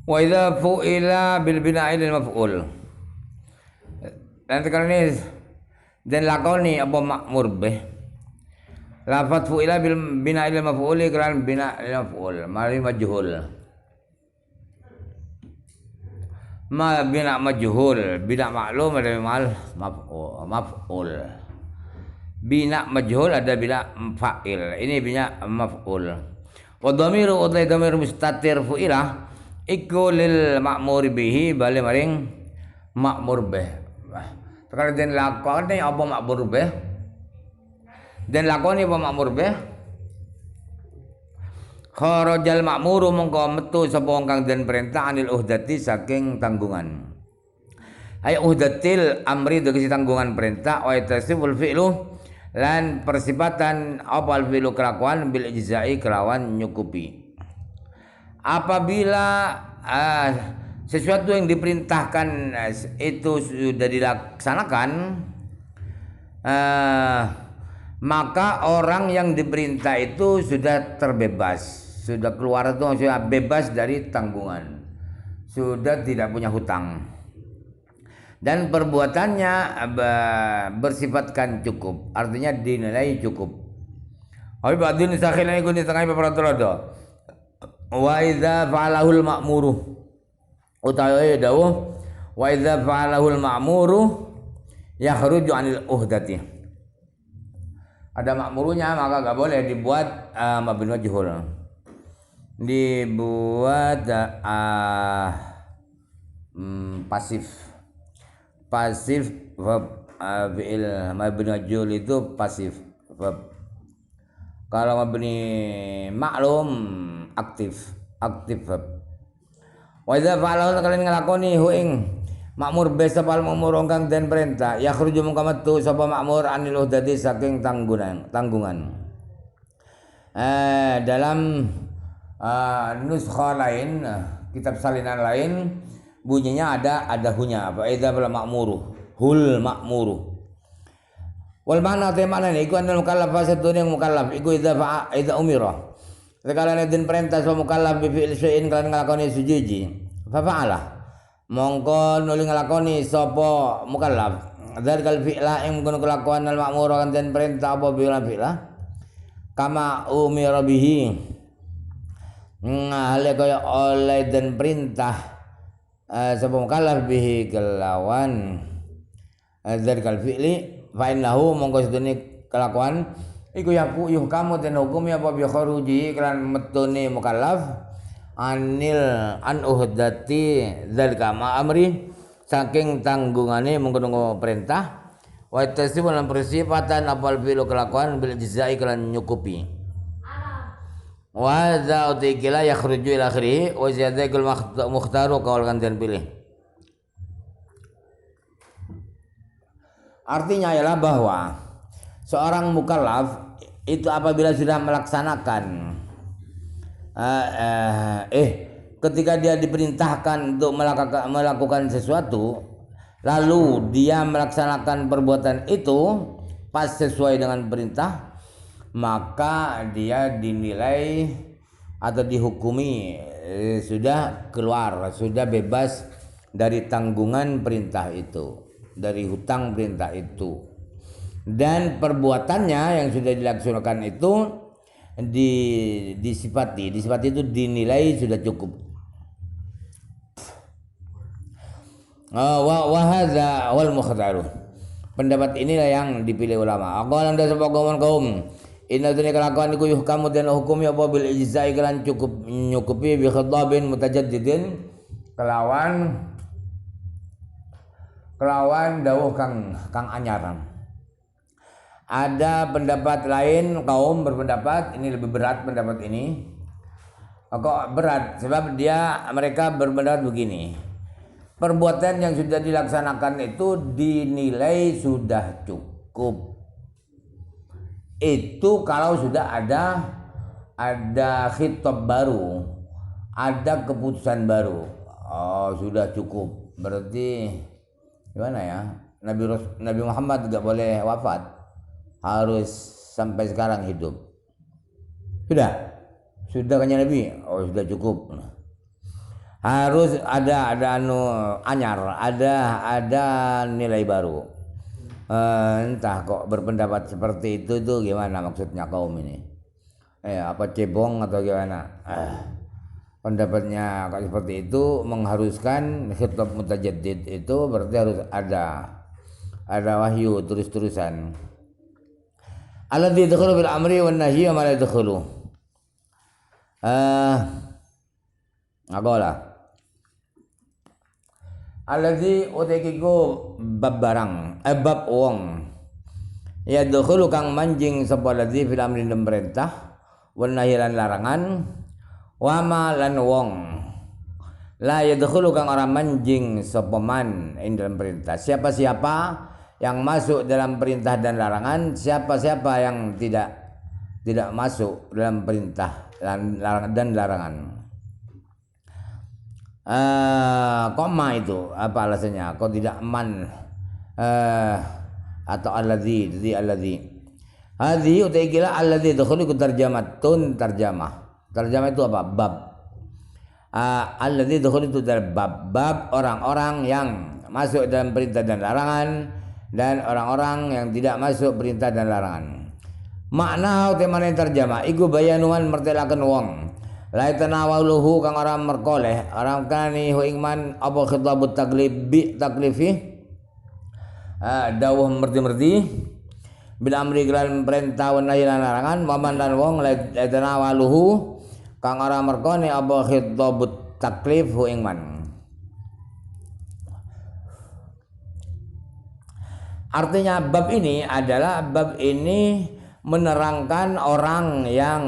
Wa idza fu'ila bil bina'i lil maf'ul. Dan kali ini dan lakoni apa makmur bih. Lafat fu'ila bil bina'i lil maf'ul kan bina' lil maf'ul mari majhul. Ma bina' majhul, bina' maklum ada mal maf'ul. Bina' majhul ada bina' fa'il. Ini bina' maf'ul. Wa dhamiru utai dhamir mustatir fu'ila iku lil ma'mur bihi bali maring makmur bih. Sekali den lakoni apa makmur bih? Den lakoni apa makmur bih? Kharajal ma'muru mongko metu sapa wong kang den perintah anil uhdati saking tanggungan. Ay uhdatil amri tegese tanggungan perintah wa tasiful fi'lu lan persifatan apa al fi'lu kelakuan bil ijza'i kelawan nyukupi. Apabila sesuatu yang diperintahkan itu sudah dilaksanakan, maka orang yang diperintah itu sudah terbebas, sudah keluar itu sudah bebas dari tanggungan, sudah tidak punya hutang, dan perbuatannya bersifatkan cukup, artinya dinilai cukup. Abi badin sakhilani kun tengah peraturan. Wa idza fa'alahul ma'muru utawi dawuh wa idza fa'alahul ma'muru yakhruju 'anil uhdati. Ada makmurunya maka enggak boleh dibuat mabni majhul. Dibuat pasif. Pasif verb fi'il mabni majhul itu pasif verb. Kalau mabni maklum aktif verb. Wa idza fa'ala kalian nglakoni hu ing makmur besapal makmur kang den perintah yakhruju mung metu sapa makmur anil uhdati saking tanggungan. Dalam nuskha lain, kitab salinan lain bunyinya ada hunya apa idza fa'ala makmuru hul makmuru. Wal makna temana iku anal mukallaf fasadun yang mukallaf iku idza umira. Sekalian den perintah sapa mukallaf bi fi'il syai'in kan nglakoni sujiji. Fa fa'ala. Mongko nuli nglakoni sapa mukallaf. Dzal fi'la ing kono kelakuan al ma'mur kan den perintah apa fi'la. Kama umira bihi. Ngale kaya oleh den perintah sapa mukallaf bihi kelawan dzal fi'li fa innahu mongko sedene kelakuan iku yuh kamu den hukum ya apa bi kharuji kelan metune mukallaf an uhdati zalika ma amri saking tanggungane mengkono perintah wa tasdimu lan persifatan apal fi'lu kelakuan bil jazai kelan nyukupi wa za utikila yakhruju ila akhirih wa ziyadakul mukhtaru kaul kan den pilih. Artinya ialah bahwa seorang mukallaf itu apabila sudah melaksanakan ketika dia diperintahkan untuk melakukan sesuatu lalu dia melaksanakan perbuatan itu pas sesuai dengan perintah, maka dia dinilai atau dihukumi sudah keluar, sudah bebas dari tanggungan perintah itu, dari hutang perintah itu. Dan perbuatannya yang sudah dilaksanakan itu disifati itu dinilai sudah cukup. Wa hadza wal mukhtaru. Pendapat inilah yang dipilih ulama. Aqwalan da sapa kaum inna dunya kelakuan iku yuhkamu dan hukumi apa bil ijza'i kelan cukup nyukupi bi khidabin mutajaddidin kelawan dawuh kang anyar. Ada pendapat lain, kaum berpendapat ini lebih berat pendapat ini. Kok berat? Sebab mereka berpendapat begini. Perbuatan yang sudah dilaksanakan itu dinilai sudah cukup. Itu kalau sudah ada khitab baru, ada keputusan baru. Oh, sudah cukup. Berarti gimana ya? Nabi Muhammad tidak boleh wafat. Harus sampai sekarang hidup. Sudah kanya Nabi. Oh, sudah cukup. harus ada anu anyar, ada nilai baru. Entah kok berpendapat seperti itu tuh gimana maksudnya kaum ini? Apa cebong atau gimana? Pendapatnya kalau seperti itu mengharuskan khitab mutajaddid itu berarti harus ada wahyu terus-terusan. Alladzi yadkhulu bil amri wan nahyi wa ma la yadkhulu. Agola. Alladzi utekiku bab barang, bab wong. Yadkhulu kang manjing sapa ladzi fil amri dan perintah wan nahyi lan larangan wa ma lan wong. La yadkhulu kang orang manjing sapa man ing dalam perintah. Siapa-siapa yang masuk dalam perintah dan larangan, siapa-siapa yang tidak masuk dalam perintah dan larangan. Kok ma itu apa alasannya? Kok tidak man atau alladzi? Jadi alladzi. Hadhi utaikila alladzi yadkhulu tarjamatun tarjamah. Tarjamah itu apa? Bab. Alladzi yadkhulu itu bab orang-orang yang masuk dalam perintah dan larangan dan orang-orang yang tidak masuk perintah dan larangan. Makna utamane terjemah iku bayanuan mertelaken wong. La tanawaluhu kang orang merkoleh, orang kani hu ingman apa khitabut taklif bi taklifi. Dawuh merti-merti bil amri kelan perintah wa nahi lan larangan waman dan wong la tanawaluhu kang orang merkone apa khitabut taklif hu ingman. Artinya bab ini menerangkan orang yang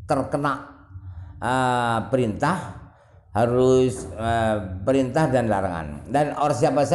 terkena perintah harus perintah dan larangan, dan orang siapa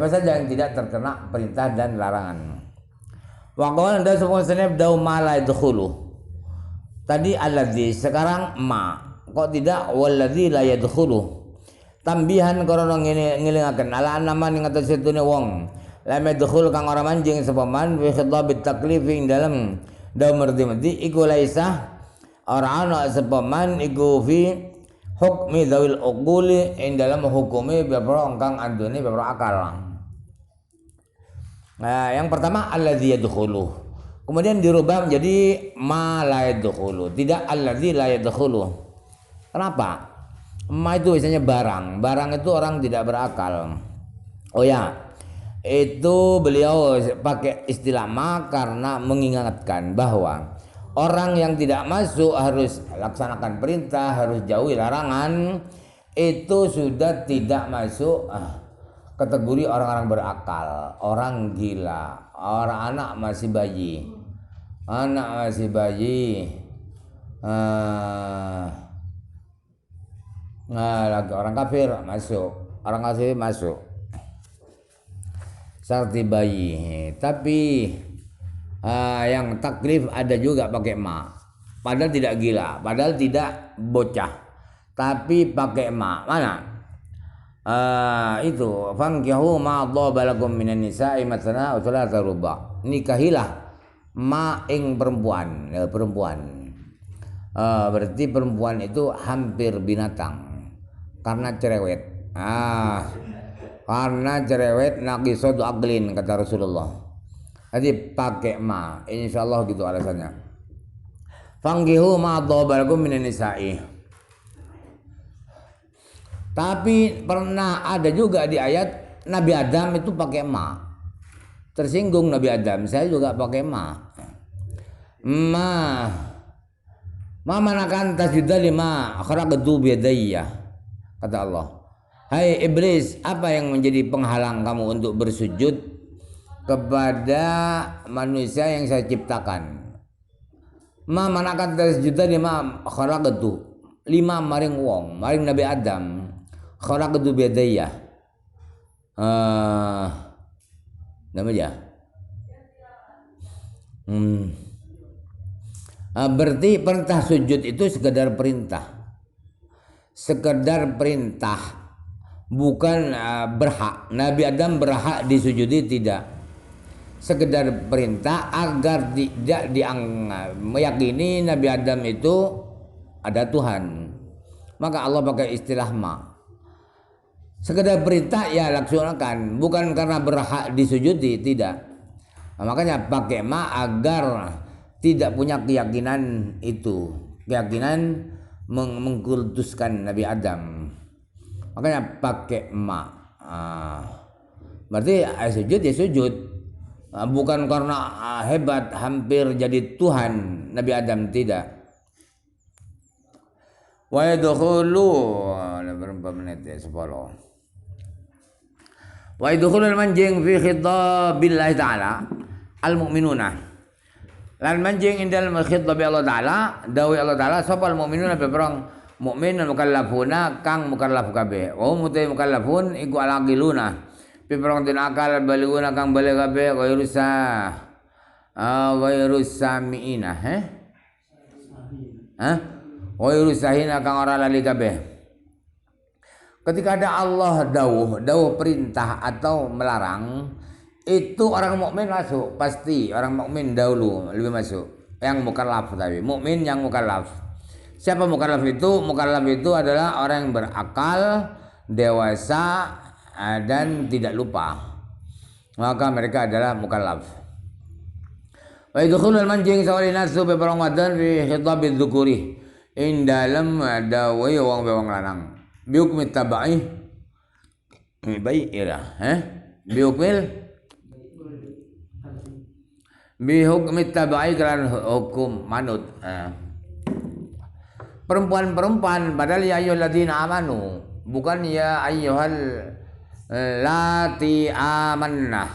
saja yang tidak terkena perintah dan larangan. Waqawan dan semua senep dau malai dkhulu. Tadi alladzi, sekarang ma. Kok tidak walladzi la yadkhulu. Tambihan karena ngelingaken ala naman ing atas setune wong. Lam yadkhul kang ora manjing sapa man fi khitabit taklif ing dalem daw merdi iku laisa ora ana sapa man iku fi hukmi dzawil uquli ing dalem hukumi bapa kang andune bapa akal. Nah, yang pertama alladzi yadkhulu. Kemudian dirubah menjadi ma la yadkhulu. Tidak alladzi la yadkhulu. Kenapa? Ma itu biasanya barang. Barang itu orang tidak berakal. Oh ya. Itu beliau pakai istilah ma karena mengingatkan bahwa orang yang tidak masuk harus laksanakan perintah, harus jauhi larangan, itu sudah tidak masuk kategori orang-orang berakal, orang gila, orang anak masih bayi, orang kafir masuk, orang kafir masuk. Seperti bayi, tapi yang taklif ada juga pakai ma, padahal tidak gila, padahal tidak bocah, tapi pakai ma. Mana? Itu fankihu ma dhalakum minan nisa'i matsana wa thalatha ruba'. Nikahilah ma ing perempuan, berarti perempuan itu hampir binatang karena cerewet. Karena cerewet naqisatu aqlin kata Rasulullah. Jadi pakai ma, insyaallah gitu alasannya. Fankihu ma dhalakum minan nisa'i. Tapi pernah ada juga di ayat Nabi Adam itu pakai ma. Tersinggung Nabi Adam, saya juga pakai ma. Ma manakan tasjuda lima kharaqtu bi yadayya. Kata Allah. Hai iblis, apa yang menjadi penghalang kamu untuk bersujud kepada manusia yang saya ciptakan? Ma manakan tasjuda lima kharaqtu. 5 maring wong, maring Nabi Adam. Kharaqtu bi yadayya. Namanya. Berarti perintah sujud itu sekedar perintah. Bukan berhak. Nabi Adam berhak disujudi, tidak. Sekedar perintah agar tidak meyakini Nabi Adam itu ada Tuhan. maka Allah pakai istilah ma. Sekedar perintah ya laksanakan, bukan karena berhak disujudi, tidak. Nah, makanya pakai ma agar tidak punya keyakinan itu, keyakinan mengkultuskan Nabi Adam. Makanya pakai ma. Berarti sujud ya sujud, bukan karena hebat hampir jadi Tuhan Nabi Adam, tidak. Wa yadkhulu berapa menit ya 10. Wa yadkhulul manjing fi khitabillahi ta'ala al-mu'minuna. Lan manjing indal khitabi Allah Ta'ala, dawi Allah Ta'ala sapa al-mu'minuna beberang mukmin mukallafuna kang mukallaf kabeh. Wa hum mukallafun iku al-aqiluna. Beberang tin akal baliguna kang baligh kabeh ghairu samiina, ghairu sahina kang ora lali kabeh. Ketika ada Allah dawuh perintah atau melarang, itu orang mukmin masuk, pasti orang mukmin dahulu lebih masuk. Yang mukallaf tapi mukmin yang mukallaf. Siapa mukallaf itu? Mukallaf itu adalah orang yang berakal, dewasa dan tidak lupa. Maka mereka adalah mukallaf. Wa yadkhulul manjing sawali nasu bi barang wadan fi khitabiz dzukuri. In dalam dawuh wong bewang lanang. Biukmit tabai baik ira bihukmit tabai kelan hukum manut. Perempuan-perempuan padahal ya ayyuhalladzina amanu, bukan ya ayyuhal lati amanna.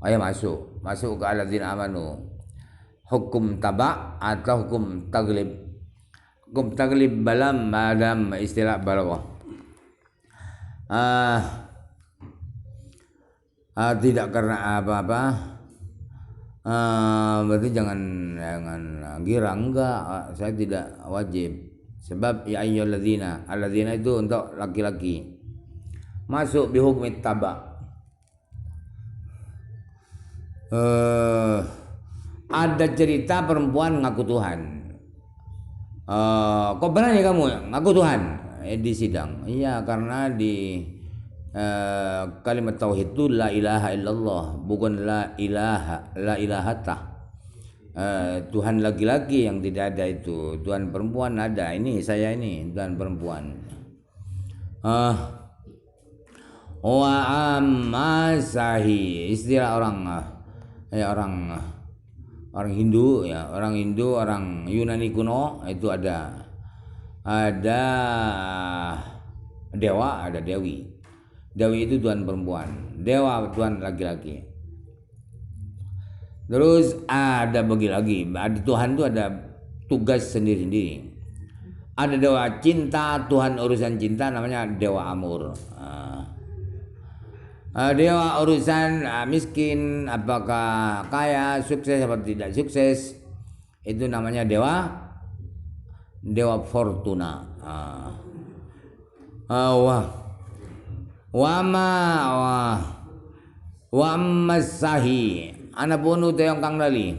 Ayo masuk ke alladzina amanu. Hukum taba atau hukum taglib. Hukum taglib dalam istilah balaghah. Tidak karena apa-apa. Berarti jangan girang, enggak, saya tidak wajib. Sebab ya ayyuhalladzina, alladzina itu untuk laki-laki. Masuk bi hukmi taba. Ada cerita perempuan ngaku Tuhan. Kok berani kamu ngaku Tuhan di sidang? Iya, karena di kalimat tauhid itu la ilaha illallah, bukan la ilahatah. Tuhan laki-laki yang tidak ada itu, Tuhan perempuan ada. Ini saya ini Tuhan perempuan. Wa ammasahi, istilah orang Hindu ya, orang Yunani kuno itu ada dewa, ada dewi. Dewi itu Tuhan perempuan, dewa Tuhan laki-laki. Terus ada lagi, ada Tuhan itu ada tugas sendiri-sendiri. Ada dewa cinta, Tuhan urusan cinta namanya dewa Amur. Dewa urusan miskin, apakah kaya, sukses atau tidak sukses, itu namanya dewa Fortuna. Wa masahi ana punu tayong kang lali.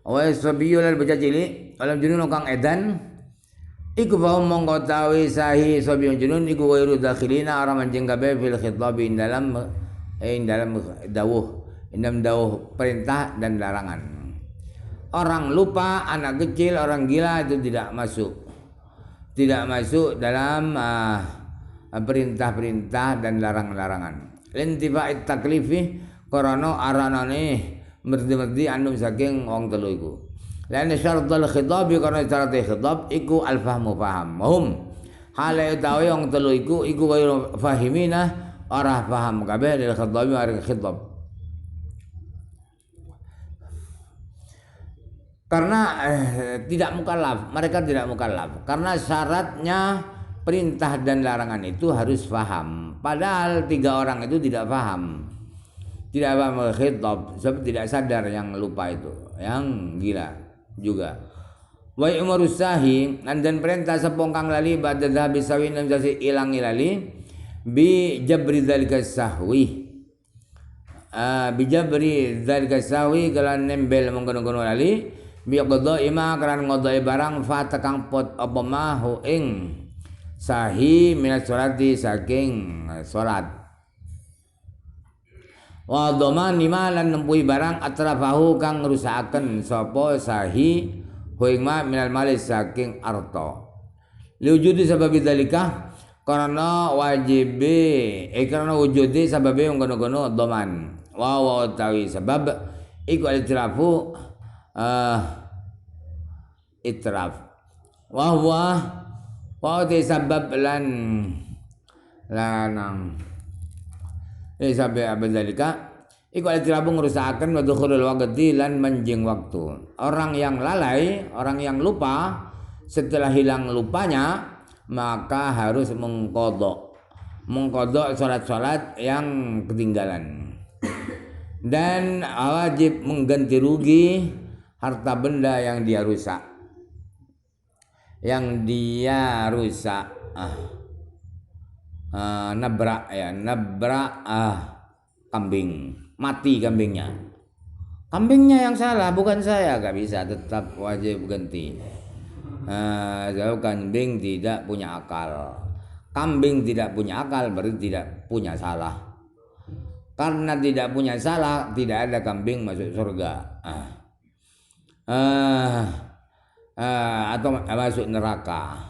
Wa sabiyul baca cilik alam junun kang edan. Iku bahwa mongko tawi sahi sabiyun junun iku wairu dakhilina ara manjing kabeh fil khitabi dalam dawuh perintah dan larangan. Orang lupa, anak kecil, orang gila itu tidak masuk dalam perintah-perintah dan larangan-larangan. Lintifa'it taklifi korona aranane merdi-merdi andum saking wong telu iku. Lan syaratul khitab karena syarat khitab iku al-fahmu paham. Hum hale utawi wong telu iku kaya fahimina ora paham kabeh dari khitab mari khitab. Karena tidak mukallaf, mereka tidak mukallaf. Karena syaratnya perintah dan larangan itu harus paham. Padahal 3 orang itu tidak paham. Tidak paham khitab, sebab tidak sadar yang lupa itu, yang gila juga. Wa umurus sahi dan perintah sepongkang lali ba'da habis sawin dan jasi ilang ilali bi jabri dzalika sahwi. Bi jabri dzalika sahwi kalan nembel mengkono-kono lali biqadha ima kan ngodai barang fata kang pot apa mahu ing sahi minat sholati saking salat wa dhamani malan nempui barang atrafahu kang ngrusakaken sapa sahi huing ma minal malis saking arta liwujudi sababi dalika karena wajibi karena wujudi sababe yang gono-gono dhaman wa utawi sebab iku itrafu itraf wa te sabab lanang sabab abadalika iku itrafu ngerusakan wa dukhulul waqti lan manjing waktu. Orang yang lalai, orang yang lupa setelah hilang lupanya maka harus mengkodok sholat-sholat yang ketinggalan dan wajib mengganti rugi harta benda yang dia rusak nabrak kambing, mati kambingnya yang salah bukan saya, gak bisa, tetap wajib ganti. Kambing tidak punya akal. Kambing tidak punya akal berarti tidak punya salah. Karena tidak punya salah, tidak ada kambing masuk surga. Atau masuk neraka.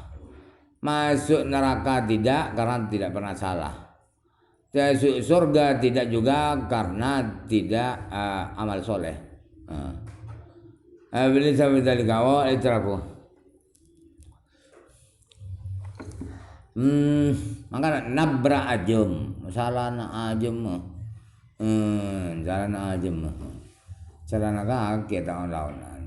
Masuk neraka tidak karena tidak pernah salah. Masuk surga tidak juga karena tidak amal soleh. Bila sampai tadi kawal itiraku. Maka nabra ajum, salah na ajum, salah na ajum, salah na kaki tahun-tahunan.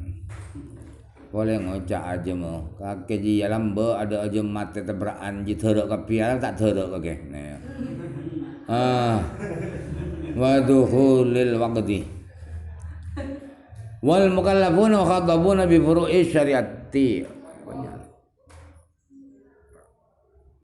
Boleh ngocak ajum, kaki ji alam be ada ajum mati tebraan ji teruk kapiara tak teruk kaki. Waduhulil waqti. Wal mukallafuna khadabuna bi furu'i syariati.